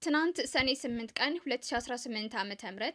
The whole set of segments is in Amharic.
ትናንት ሰኔ 8 ቀን 2018 ዓ.ም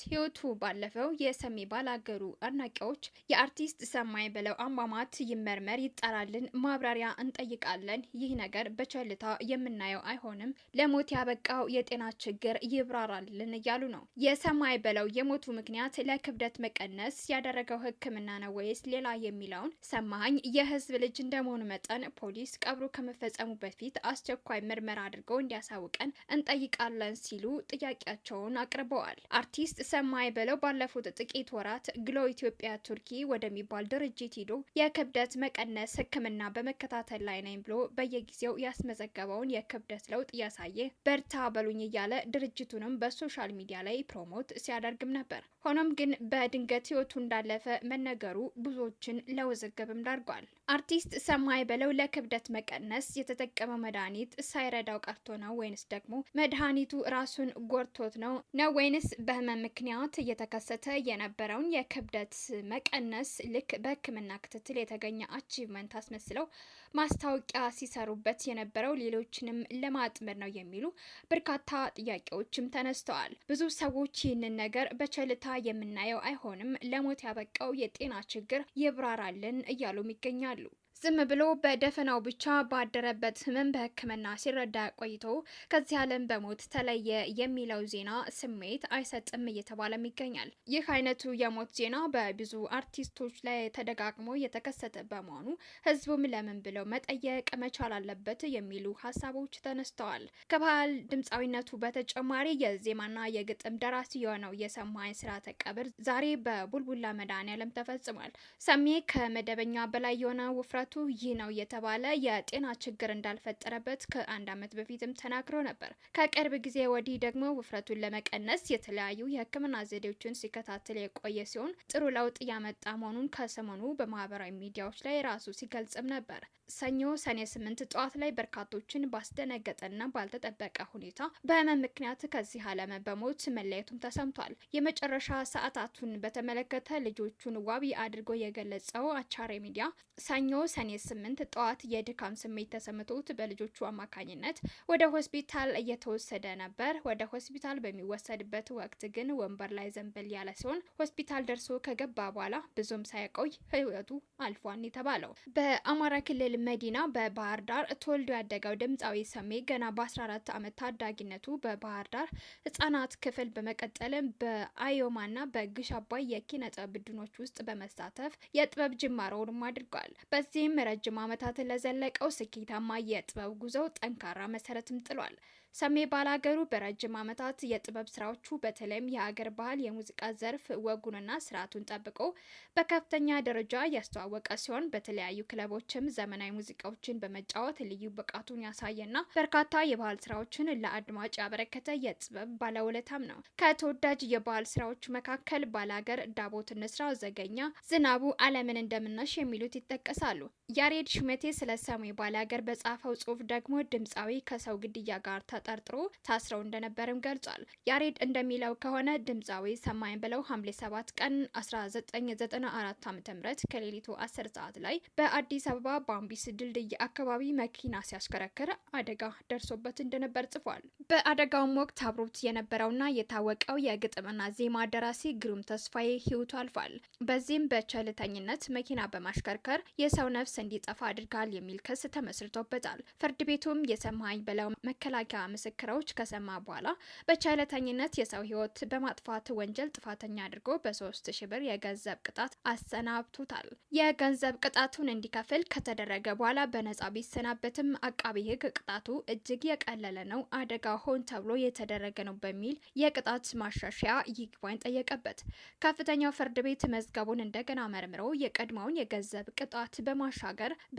ህይወቱ ባለፈው የሰሜ ባላገሩ አድናቂዎች የአርቲስት ሰማይ በለው አሟሟት ይመርመር ይጣራልን ማብራሪያ እንጠይቃለን። ይህ ነገር በቸልታ የምናየው አይሆንም። ለሞት ያበቃው የጤና ችግር ይብራራልን እያሉ ነው። የሰማይ በለው የሞቱ ምክንያት ለክብደት መቀነስ ያደረገው ሕክምና ነው ወይስ ሌላ የሚለውን ሰማኝ የህዝብ ልጅ እንደመሆኑ መጠን ፖሊስ ቀብሩ ከመፈጸሙ በፊት አስቸኳይ ምርመራ አድርጎ እንዲያሳውቀን እንጠይቃለን ሲሉ ጥያቄያቸውን አቅርበዋል። አርቲስት ሰማይ በለው ባለፉት ጥቂት ወራት ግሎ ኢትዮጵያ ቱርኪ ወደሚባል ድርጅት ሄዶ የክብደት መቀነስ ህክምና በመከታተል ላይ ነኝ ብሎ በየጊዜው ያስመዘገበውን የክብደት ለውጥ እያሳየ በርታ በሉኝ እያለ ድርጅቱንም በሶሻል ሚዲያ ላይ ፕሮሞት ሲያደርግም ነበር። ሆኖም ግን በድንገት ህይወቱ እንዳለፈ መነገሩ ብዙዎችን ለውዝግብም ዳርጓል። አርቲስት ሰማይ በለው ለክብደት መቀነስ የተጠቀመው መድኃኒት ሳይረዳው ቀርቶ ነው ወይንስ ደግሞ መድኃኒቱ ራሱን ጎርቶት ነው ወይንስ በህመም ምክንያት እየተከሰተ የነበረውን የክብደት መቀነስ ልክ በህክምና ክትትል የተገኘ አቺቭመንት አስመስለው ማስታወቂያ ሲሰሩበት የነበረው ሌሎችንም ለማጥመድ ነው የሚሉ በርካታ ጥያቄዎችም ተነስተዋል። ብዙ ሰዎች ይህንን ነገር በቸልታ የምናየው አይሆንም፣ ለሞት ያበቃው የጤና ችግር ይብራራልን እያሉም ይገኛሉ። ዝም ብሎ በደፈናው ብቻ ባደረበት ህመም በህክምና ሲረዳ ቆይቶ ከዚህ ዓለም በሞት ተለየ የሚለው ዜና ስሜት አይሰጥም እየተባለም ይገኛል። ይህ አይነቱ የሞት ዜና በብዙ አርቲስቶች ላይ ተደጋግሞ የተከሰተ በመሆኑ ህዝቡም ለምን ብለው መጠየቅ መቻል አለበት የሚሉ ሀሳቦች ተነስተዋል። ከባህል ድምፃዊነቱ በተጨማሪ የዜማና የግጥም ደራሲ የሆነው የሰማይ ስርዓተ ቀብር ዛሬ በቡልቡላ መድኃኔዓለም ተፈጽሟል። ሰሜ ከመደበኛ በላይ የሆነ ውፍረት ይህ ነው የተባለ የጤና ችግር እንዳልፈጠረበት ከአንድ ዓመት በፊትም ተናግሮ ነበር። ከቅርብ ጊዜ ወዲህ ደግሞ ውፍረቱን ለመቀነስ የተለያዩ የህክምና ዘዴዎችን ሲከታተል የቆየ ሲሆን ጥሩ ለውጥ ያመጣ መሆኑን ከሰሞኑ በማህበራዊ ሚዲያዎች ላይ ራሱ ሲገልጽም ነበር። ሰኞ ሰኔ 8 ጠዋት ላይ በርካቶችን ባስደነገጠና ባልተጠበቀ ሁኔታ በህመም ምክንያት ከዚህ ዓለም በሞት መለየቱም ተሰምቷል። የመጨረሻ ሰዓታቱን በተመለከተ ልጆቹን ዋቢ አድርጎ የገለጸው አቻሬ ሚዲያ ሰኞ ሰኔ 8 ጠዋት የድካም ስሜት ተሰምቶት በልጆቹ አማካኝነት ወደ ሆስፒታል እየተወሰደ ነበር። ወደ ሆስፒታል በሚወሰድበት ወቅት ግን ወንበር ላይ ዘንበል ያለ ሲሆን ሆስፒታል ደርሶ ከገባ በኋላ ብዙም ሳይቆይ ህይወቱ አልፏን የተባለው በአማራ ክልል መዲና በባህር ዳር ተወልዶ ያደገው ድምፃዊ ሰሜ ገና በ14 ዓመት ታዳጊነቱ በባህር ዳር ህጻናት ክፍል በመቀጠልም በአዮማና በግሽ አባይ የኪነ ጥበብ ቡድኖች ውስጥ በመሳተፍ የጥበብ ጅማሮውንም አድርጓል። በዚህም ረጅም ዓመታትን ለዘለቀው ስኬታማ የጥበብ ጉዞ ጠንካራ መሰረትም ጥሏል። ሰሜ ባላገሩ በረጅም ዓመታት የጥበብ ስራዎቹ በተለይም የሀገር ባህል የሙዚቃ ዘርፍ ወጉንና ስርዓቱን ጠብቆ በከፍተኛ ደረጃ ያስተዋወቀ ሲሆን በተለያዩ ክለቦችም ዘመናዊ ሙዚቃዎችን በመጫወት ልዩ ብቃቱን ያሳየና በርካታ የባህል ስራዎችን ለአድማጭ ያበረከተ የጥበብ ባለውለታም ነው። ከተወዳጅ የባህል ስራዎቹ መካከል ባላገር፣ ዳቦት እንስራ፣ ዘገኛ፣ ዝናቡ፣ ዓለምን እንደምናሽ የሚሉት ይጠቀሳሉ። ያሬድ ሹመቴ ስለ ሰሜ ባላገር በጻፈው ጽሁፍ ደግሞ ድምፃዊ ከሰው ግድያ ጋር ተጠርጥሮ ታስረው እንደነበርም ገልጿል። ያሬድ እንደሚለው ከሆነ ድምፃዊ ሰማይ በለው ሐምሌ 7 ቀን 1994 ዓ.ም ከሌሊቱ 10 ሰዓት ላይ በአዲስ አበባ ባምቢስ ድልድይ አካባቢ መኪና ሲያሽከረክር አደጋ ደርሶበት እንደነበር ጽፏል። በአደጋውም ወቅት አብሮት የነበረውና የታወቀው የግጥምና ዜማ ደራሲ ግሩም ተስፋዬ ህይወቱ አልፏል። በዚህም በቸልተኝነት መኪና በማሽከርከር የሰው ነፍስ እንዲጠፋ አድርጋል የሚል ክስ ተመስርቶበታል። ፍርድ ቤቱም የሰማይ በለው መከላከያ ምስክሮች ከሰማ በኋላ በቸልተኝነት የሰው ህይወት በማጥፋት ወንጀል ጥፋተኛ አድርጎ በ3000 ብር የገንዘብ ቅጣት አሰናብቶታል። የገንዘብ ቅጣቱን እንዲከፍል ከተደረገ በኋላ በነጻ ቢሰናበትም አቃቢ ህግ ቅጣቱ እጅግ የቀለለ ነው፣ አደጋ ሆን ተብሎ የተደረገ ነው በሚል የቅጣት ማሻሻያ ይግባኝ ጠየቀበት። ከፍተኛው ፍርድ ቤት መዝገቡን እንደገና መርምሮ የቀድሞውን የገንዘብ ቅጣት በማሻገር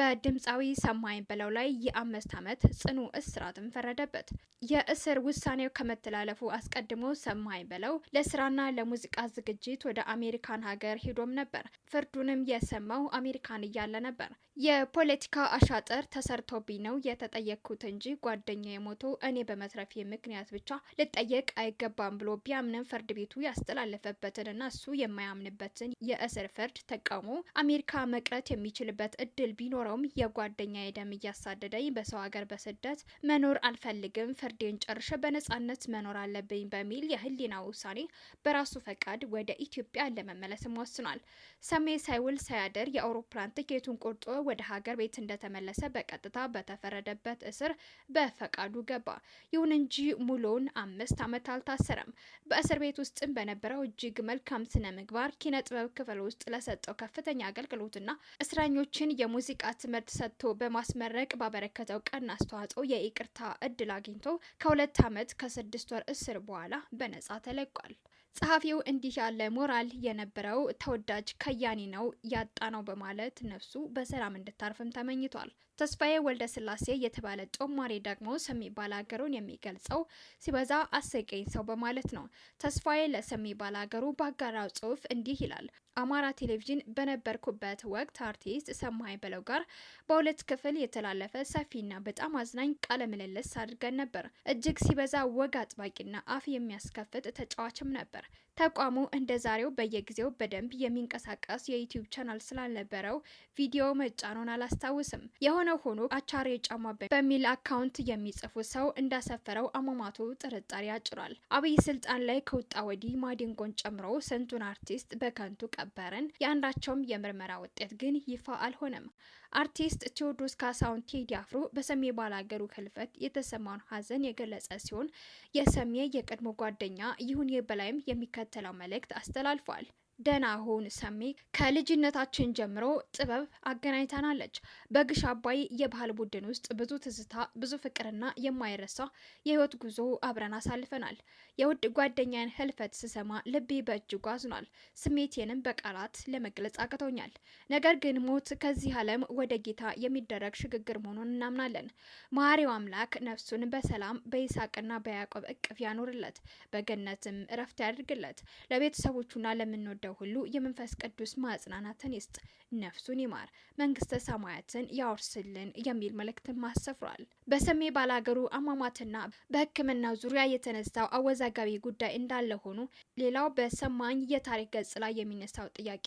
በድምፃዊ ሰማይ በለው ላይ የ5 ዓመት ጽኑ እስራትም ፈረደበት። የእስር ውሳኔው ከመተላለፉ አስቀድሞ ሰማይ በለው ለስራና ለሙዚቃ ዝግጅት ወደ አሜሪካን ሀገር ሄዶም ነበር። ፍርዱንም የሰማው አሜሪካን እያለ ነበር። የፖለቲካ አሻጥር ተሰርቶብኝ ነው የተጠየቅኩት እንጂ ጓደኛ የሞቶ እኔ በመትረፌ ምክንያት ብቻ ልጠየቅ አይገባም ብሎ ቢያምንም ፍርድ ቤቱ ያስተላለፈበትንና እሱ የማያምንበትን የእስር ፍርድ ተቃውሞ አሜሪካ መቅረት የሚችልበት እድል ቢኖረውም የጓደኛ የደም እያሳደደኝ በሰው ሀገር በስደት መኖር አልፈልግም፣ አልፈልግም፣ ፍርዴን ጨርሼ በነጻነት መኖር አለብኝ በሚል የህሊና ውሳኔ በራሱ ፈቃድ ወደ ኢትዮጵያ ለመመለስም ወስኗል። ሰሜ ሳይውል ሳያድር የአውሮፕላን ትኬቱን ቆርጦ ወደ ሀገር ቤት እንደተመለሰ በቀጥታ በተፈረደበት እስር በፈቃዱ ገባ። ይሁን እንጂ ሙሉውን 5 ዓመት አልታሰረም። በእስር ቤት ውስጥም በነበረው እጅግ መልካም ስነ ምግባር ኪነ ጥበብ ክፍል ውስጥ ለሰጠው ከፍተኛ አገልግሎትና እስረኞችን የሙዚቃ ትምህርት ሰጥቶ በማስመረቅ ባበረከተው ቀና አስተዋጽኦ የይቅርታ እድል አግኝቶ ከ2 ዓመት ከ6 ወር እስር በኋላ በነጻ ተለቋል። ጸሐፊው እንዲህ ያለ ሞራል የነበረው ተወዳጅ ከያኒ ነው ያጣነው በማለት ነፍሱ በሰላም እንድታርፍም ተመኝቷል። ተስፋዬ ወልደ ስላሴ የተባለ ጦማሪ ደግሞ ሰሜ ባላገሩን የሚገልጸው ሲበዛ አሰቀኝ ሰው በማለት ነው። ተስፋዬ ለሰሜ ባላገሩ ባጋራው ጽሑፍ እንዲህ ይላል። አማራ ቴሌቪዥን በነበርኩበት ወቅት አርቲስት ሰማይ በለው ጋር በሁለት ክፍል የተላለፈ ሰፊና በጣም አዝናኝ ቃለ ምልልስ አድርገን ነበር። እጅግ ሲበዛ ወግ አጥባቂና አፍ የሚያስከፍት ተጫዋችም ነበር። ተቋሙ እንደ ዛሬው በየጊዜው በደንብ የሚንቀሳቀስ የዩቲዩብ ቻናል ስላልነበረው ቪዲዮ መጫኑን አላስታውስም። የሆነው ሆኖ አቻሬ ጫማ በሚል አካውንት የሚጽፉ ሰው እንዳሰፈረው አሟሟቱ ጥርጣሬ ያጭራል። አብይ ስልጣን ላይ ከወጣ ወዲህ ማዲንጎን ጨምሮ ስንቱን አርቲስት በከንቱ ቀበረን። የአንዳቸውም የምርመራ ውጤት ግን ይፋ አልሆነም። አርቲስት ቴዎድሮስ ካሳሁን ቴዲ አፍሮ በሰሜ ባላገሩ ህልፈት የተሰማውን ሀዘን የገለጸ ሲሆን የሰሜ የቀድሞ ጓደኛ ይሁኔ በላይም የሚከተለው መልእክት አስተላልፏል። ደህና ሁን ሰሜ፣ ከልጅነታችን ጀምሮ ጥበብ አገናኝታናለች። በግሽ አባይ የባህል ቡድን ውስጥ ብዙ ትዝታ፣ ብዙ ፍቅርና የማይረሳ የህይወት ጉዞ አብረን አሳልፈናል። የውድ ጓደኛዬን ህልፈት ስሰማ ልቤ በእጅጉ አዝኗል። ስሜቴንም በቃላት ለመግለጽ አቅቶኛል። ነገር ግን ሞት ከዚህ ዓለም ወደ ጌታ የሚደረግ ሽግግር መሆኑን እናምናለን። መሐሪው አምላክ ነፍሱን በሰላም በይስሐቅና በያዕቆብ እቅፍ ያኑርለት፣ በገነትም እረፍት ያድርግለት። ለቤተሰቦቹና ለምንወደው ሁሉ የመንፈስ ቅዱስ ማጽናናትን ይስጥ፣ ነፍሱን ይማር፣ መንግስተ ሰማያትን ያወርስልን የሚል መልእክትም አሰፍሯል። በሰሜ ባላገሩ አሟሟትና በሕክምናው ዙሪያ የተነሳው አወዛጋቢ ጉዳይ እንዳለ ሆኖ ሌላው በሰማኝ የታሪክ ገጽ ላይ የሚነሳው ጥያቄ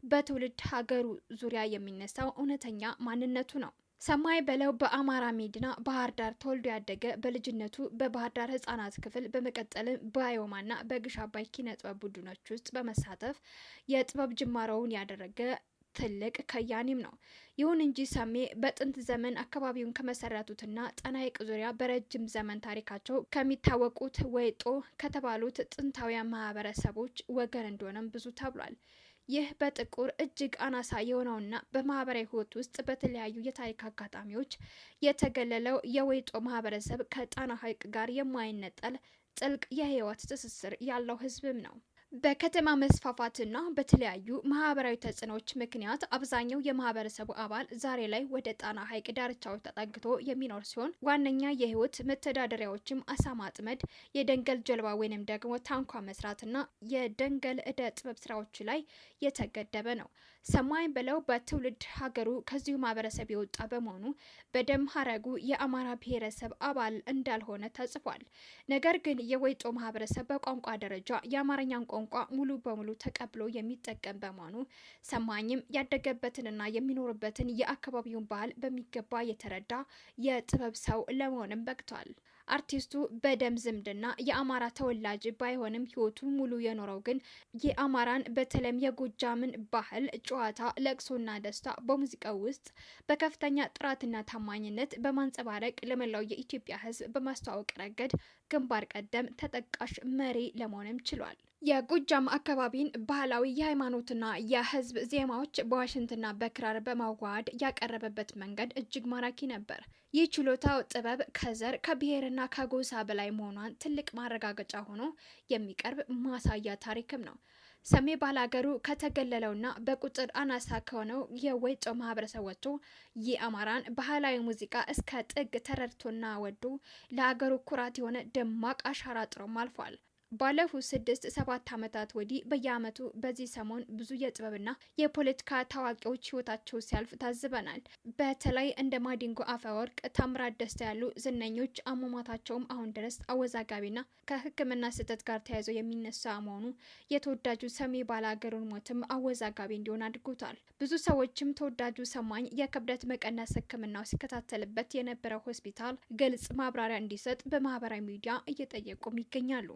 በትውልድ ሀገሩ ዙሪያ የሚነሳው እውነተኛ ማንነቱ ነው። ሰማይ በለው በአማራ መዲና ባህር ዳር ተወልዶ ያደገ፣ በልጅነቱ በባህር ዳር ህጻናት ክፍል በመቀጠልም በአዮማና በግሽ አባይ ኪነ ጥበብ ቡድኖች ውስጥ በመሳተፍ የጥበብ ጅማሮውን ያደረገ ትልቅ ከያኒም ነው። ይሁን እንጂ ሰሜ በጥንት ዘመን አካባቢውን ከመሰረቱትና ጣና ሐይቅ ዙሪያ በረጅም ዘመን ታሪካቸው ከሚታወቁት ወይጦ ከተባሉት ጥንታውያን ማህበረሰቦች ወገን እንደሆነም ብዙ ተብሏል። ይህ በጥቁር እጅግ አናሳ የሆነውና በማህበራዊ ህይወት ውስጥ በተለያዩ የታሪክ አጋጣሚዎች የተገለለው የወይጦ ማህበረሰብ ከጣና ሐይቅ ጋር የማይነጠል ጥልቅ የህይወት ትስስር ያለው ህዝብም ነው። በከተማ መስፋፋትና በተለያዩ ማህበራዊ ተጽዕኖዎች ምክንያት አብዛኛው የማህበረሰቡ አባል ዛሬ ላይ ወደ ጣና ሐይቅ ዳርቻዎች ተጠግቶ የሚኖር ሲሆን ዋነኛ የህይወት መተዳደሪያዎችም አሳ ማጥመድ፣ የደንገል ጀልባ ወይንም ደግሞ ታንኳ መስራትና የደንገል እደ ጥበብ ስራዎች ላይ የተገደበ ነው። ሰማይ በለው በትውልድ ሀገሩ ከዚሁ ማህበረሰብ የወጣ በመሆኑ በደም ሀረጉ የአማራ ብሔረሰብ አባል እንዳልሆነ ተጽፏል። ነገር ግን የወይጦ ማህበረሰብ በቋንቋ ደረጃ የአማርኛን ቋንቋ ሙሉ በሙሉ ተቀብሎ የሚጠቀም በመሆኑ ሰማኝም ያደገበትንና የሚኖርበትን የአካባቢውን ባህል በሚገባ የተረዳ የጥበብ ሰው ለመሆንም በቅቷል። አርቲስቱ በደም ዝምድና የአማራ ተወላጅ ባይሆንም ህይወቱ ሙሉ የኖረው ግን የአማራን በተለይም የጎጃምን ባህል፣ ጨዋታ፣ ለቅሶና ደስታ በሙዚቃው ውስጥ በከፍተኛ ጥራትና ታማኝነት በማንጸባረቅ ለመላው የኢትዮጵያ ህዝብ በማስተዋወቅ ረገድ ግንባር ቀደም ተጠቃሽ መሪ ለመሆንም ችሏል። የጎጃም አካባቢን ባህላዊ የሃይማኖትና የህዝብ ዜማዎች በዋሽንትና በክራር በማዋሃድ ያቀረበበት መንገድ እጅግ ማራኪ ነበር። ይህ ችሎታው ጥበብ ከዘር ከብሔርና ከጎሳ በላይ መሆኗን ትልቅ ማረጋገጫ ሆኖ የሚቀርብ ማሳያ ታሪክም ነው። ሰሜ ባላገሩ ከተገለለውና በቁጥር አናሳ ከሆነው የወይጦ ማህበረሰብ ወጥቶ የአማራን ባህላዊ ሙዚቃ እስከ ጥግ ተረድቶና ወዶ ለሀገሩ ኩራት የሆነ ደማቅ አሻራ ጥሮም አልፏል። ባለፉት 6-7 ዓመታት ወዲህ በየዓመቱ በዚህ ሰሞን ብዙ የጥበብና የፖለቲካ ታዋቂዎች ህይወታቸው ሲያልፍ ታዝበናል። በተለይ እንደ ማዲንጎ አፈወርቅ፣ ታምራት ደስታ ያሉ ዝነኞች አሟሟታቸውም አሁን ድረስ አወዛጋቢና ከሕክምና ስህተት ጋር ተያይዞ የሚነሳ መሆኑ የተወዳጁ ሰሚ ባላገሩን ሞትም አወዛጋቢ እንዲሆን አድርጎታል። ብዙ ሰዎችም ተወዳጁ ሰማኝ የክብደት መቀነስ ሕክምናው ሲከታተልበት የነበረው ሆስፒታል ግልጽ ማብራሪያ እንዲሰጥ በማህበራዊ ሚዲያ እየጠየቁም ይገኛሉ።